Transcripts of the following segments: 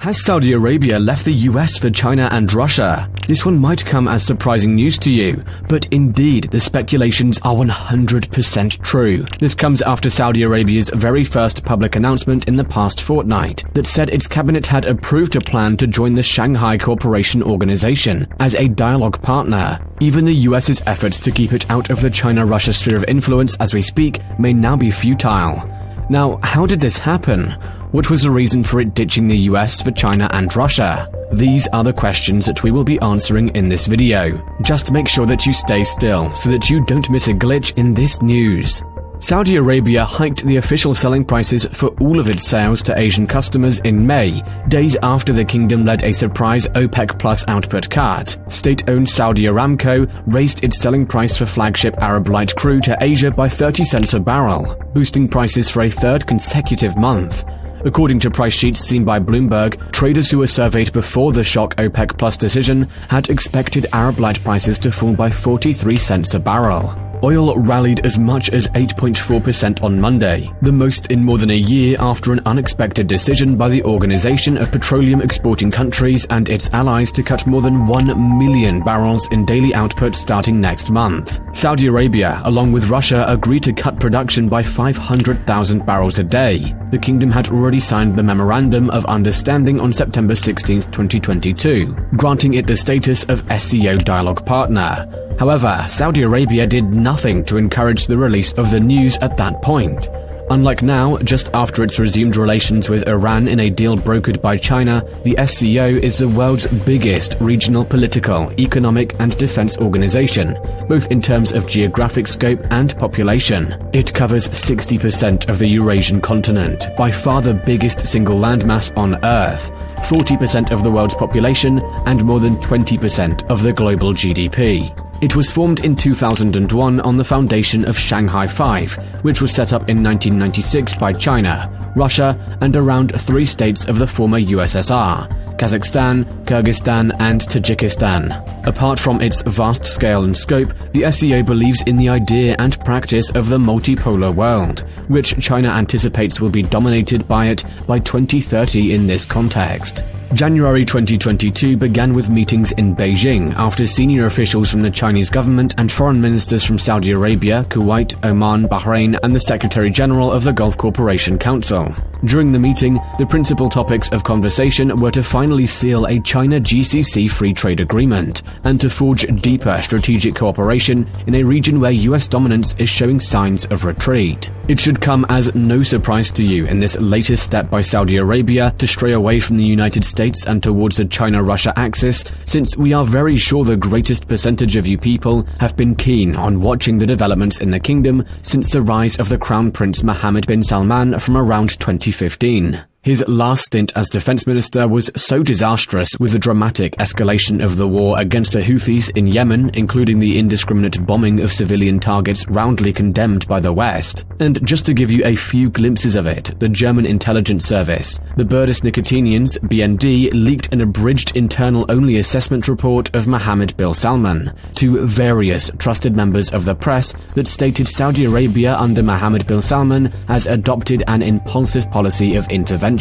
Has Saudi Arabia left the US for China and Russia? This one might come as surprising news to you, but indeed the speculations are 100% true. This comes after Saudi Arabia's very first public announcement in the past fortnight that said its cabinet had approved a plan to join the Shanghai Cooperation Organization as a dialogue partner. Even the US's efforts to keep it out of the China-Russia sphere of influence as we speak may now be futile. Now, how did this happen? What was the reason for it ditching the US for China and Russia? These are the questions that we will be answering in this video. Just make sure that you stay still so that you don't miss a glitch in this news. Saudi Arabia hiked the official selling prices for all of its sales to Asian customers in May, days after the kingdom led a surprise OPEC Plus output cut. State-owned Saudi Aramco raised its selling price for flagship Arab Light crude to Asia by 30 cents a barrel, boosting prices for a third consecutive month. According to price sheets seen by Bloomberg, traders who were surveyed before the shock OPEC Plus decision had expected Arab Light prices to fall by 43 cents a barrel. Oil rallied as much as 8.4% on Monday, the most in more than a year after an unexpected decision by the Organization of Petroleum Exporting Countries and its allies to cut more than 1 million barrels in daily output starting next month. Saudi Arabia, along with Russia, agreed to cut production by 500,000 barrels a day. The kingdom had already signed the Memorandum of Understanding on September 16, 2022, granting it the status of SCO dialogue partner. However, Saudi Arabia did nothing to encourage the release of the news at that point. Unlike now, just after it's resumed relations with Iran in a deal brokered by China, the SCO is the world's biggest regional political, economic and defense organization, both in terms of geographic scope and population. It covers 60% of the Eurasian continent, by far the biggest single landmass on Earth, 40% of the world's population, and more than 20% of the global GDP. It was formed in 2001 on the foundation of Shanghai 5, which was set up in 1996 by China, Russia, and around 3 states of the former USSR, Kazakhstan, Kyrgyzstan, and Tajikistan. Apart from its vast scale and scope, the SCO believes in the idea and practice of the multipolar world, which China anticipates will be dominated by it by 2030 in this context. January 2022 began with meetings in Beijing after senior officials from the Chinese government and foreign ministers from Saudi Arabia, Kuwait, Oman, Bahrain, and the Secretary General of the Gulf Cooperation Council. During the meeting, the principal topics of conversation were to finally seal a China-GCC free trade agreement and to forge deeper strategic cooperation in a region where US dominance is showing signs of retreat. It should come as no surprise to you in this latest step by Saudi Arabia to stray away from the United States and towards the China-Russia axis, since we are very sure the greatest percentage of you people have been keen on watching the developments in the kingdom since the rise of the Crown Prince Mohammed bin Salman from around 2015. His last stint as defense minister was so disastrous, with the dramatic escalation of the war against the Houthis in Yemen, including the indiscriminate bombing of civilian targets roundly condemned by the West. And just to give you a few glimpses of it, the German intelligence service, the Bundesnachrichtendienst BND, leaked an abridged internal-only assessment report of Mohammed bin Salman to various trusted members of the press that stated Saudi Arabia under Mohammed bin Salman has adopted an impulsive policy of intervention.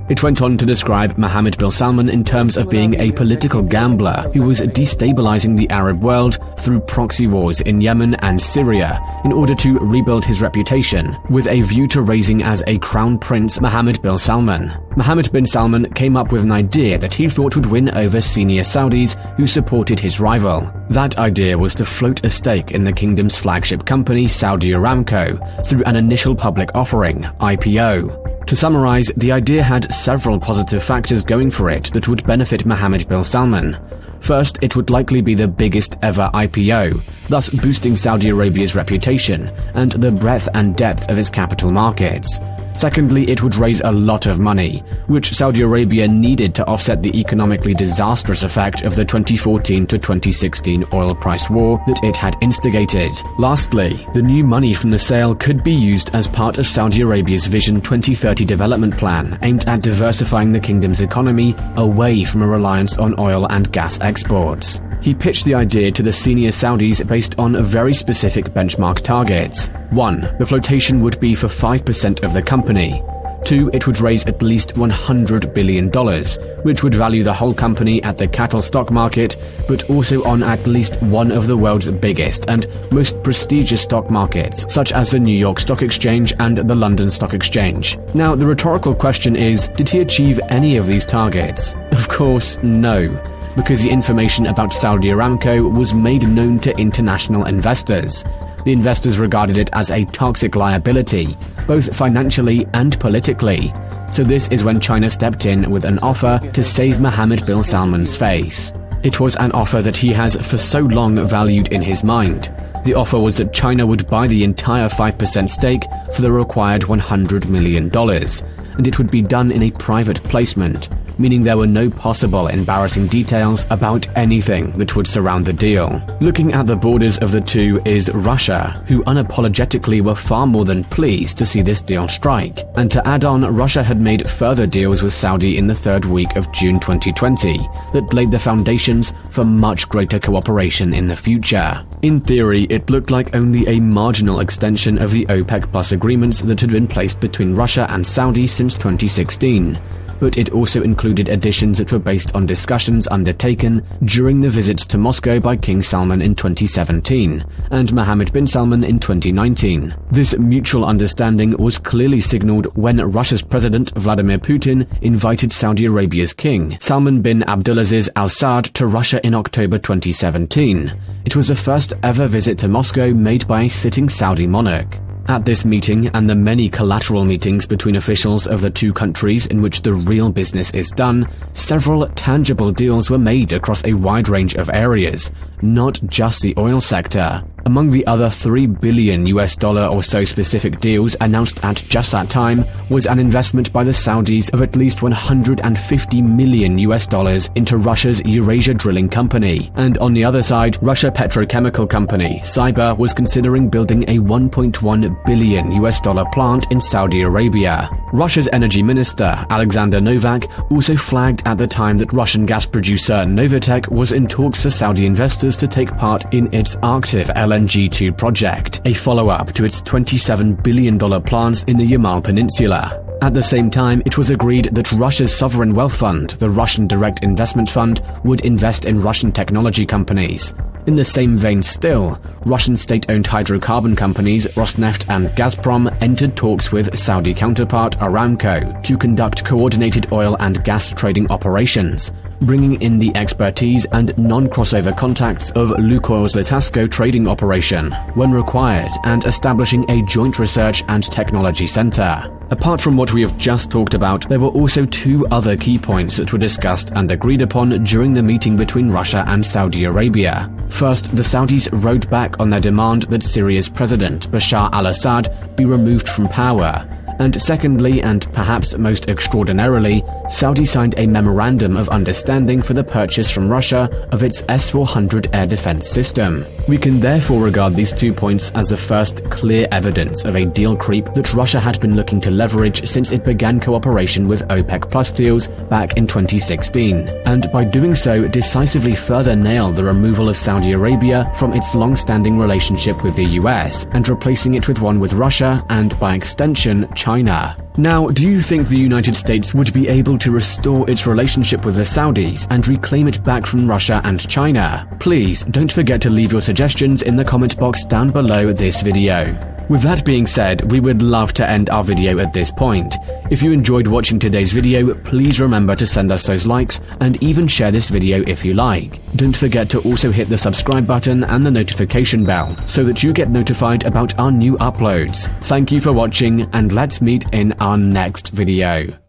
It went on to describe Mohammed bin Salman in terms of being a political gambler who was destabilizing the Arab world through proxy wars in Yemen and Syria in order to rebuild his reputation, with a view to raising as a crown prince Mohammed bin Salman. Mohammed bin Salman came up with an idea that he thought would win over senior Saudis who supported his rival. That idea was to float a stake in the kingdom's flagship company, Saudi Aramco, through an initial public offering, IPO. To summarize, the idea had several positive factors going for it that would benefit Mohammed bin Salman. First, it would likely be the biggest ever IPO, thus boosting Saudi Arabia's reputation and the breadth and depth of its capital markets. Secondly, it would raise a lot of money, which Saudi Arabia needed to offset the economically disastrous effect of the 2014 to 2016 oil price war that it had instigated. Lastly, the new money from the sale could be used as part of Saudi Arabia's Vision 2030 development plan aimed at diversifying the kingdom's economy away from a reliance on oil and gas exports. He pitched the idea to the senior Saudis based on very specific benchmark targets. 1. The flotation would be for 5% of the company. 2. It would raise at least $100 billion, which would value the whole company at the cattle stock market, but also on at least one of the world's biggest and most prestigious stock markets, such as the New York Stock Exchange and the London Stock Exchange. Now, the rhetorical question is, did he achieve any of these targets? Of course, no, because the information about Saudi Aramco was made known to international investors. The investors regarded it as a toxic liability, both financially and politically. So this is when China stepped in with an offer to save Mohammed bin Salman's face. It was an offer that he has for so long valued in his mind. The offer was that China would buy the entire 5% stake for the required $100 million, and it would be done in a private placement, meaning there were no possible embarrassing details about anything that would surround the deal. Looking at the borders of the two is Russia, who unapologetically were far more than pleased to see this deal strike. And to add on, Russia had made further deals with Saudi in the third week of June 2020 that laid the foundations for much greater cooperation in the future. In theory, it looked like only a marginal extension of the OPEC Plus agreements that had been placed between Russia and Saudi since 2016. But it also included additions that were based on discussions undertaken during the visits to Moscow by King Salman in 2017 and Mohammed bin Salman in 2019. This mutual understanding was clearly signaled when Russia's President Vladimir Putin invited Saudi Arabia's king, Salman bin Abdulaziz Al Saud, to Russia in October 2017. It was the first ever visit to Moscow made by a sitting Saudi monarch. At this meeting and the many collateral meetings between officials of the two countries in which the real business is done, several tangible deals were made across a wide range of areas, not just the oil sector. Among the other $3 billion or so specific deals announced at just that time was an investment by the Saudis of at least $150 million into Russia's Eurasian drilling company. And on the other side, Russia petrochemical company Cyber was considering building a $1.1 billion plant in Saudi Arabia. Russia's energy minister, Alexander Novak, also flagged at the time that Russian gas producer Novatek was in talks for Saudi investors to take part in its Arctiv LNG2 project, a follow-up to its $27 billion plans in the Yamal Peninsula. At the same time, it was agreed that Russia's sovereign wealth fund, the Russian Direct Investment Fund, would invest in Russian technology companies. In the same vein still, Russian state-owned hydrocarbon companies Rosneft and Gazprom entered talks with Saudi counterpart Aramco to conduct coordinated oil and gas trading operations, bringing in the expertise and non-crossover contacts of Lukoil's Litasco trading operation when required, and establishing a joint research and technology center. Apart from what we have just talked about, there were also two other key points that were discussed and agreed upon during the meeting between Russia and Saudi Arabia. First, the Saudis rode back on their demand that Syria's president, Bashar al-Assad, be removed from power. And secondly, and perhaps most extraordinarily, Saudi signed a memorandum of understanding for the purchase from Russia of its S-400 air defense system. We can therefore regard these 2 points as the first clear evidence of a deal creep that Russia had been looking to leverage since it began cooperation with OPEC Plus deals back in 2016, and by doing so decisively further nail the removal of Saudi Arabia from its long-standing relationship with the US and replacing it with one with Russia and, by extension, China. Now, do you think the United States would be able to restore its relationship with the Saudis and reclaim it back from Russia and China? Please don't forget to leave your suggestions in the comment box down below this video. With that being said, we would love to end our video at this point. If you enjoyed watching today's video, please remember to send us those likes and even share this video if you like. Don't forget to also hit the subscribe button and the notification bell so that you get notified about our new uploads. Thank you for watching, and let's meet in our next video.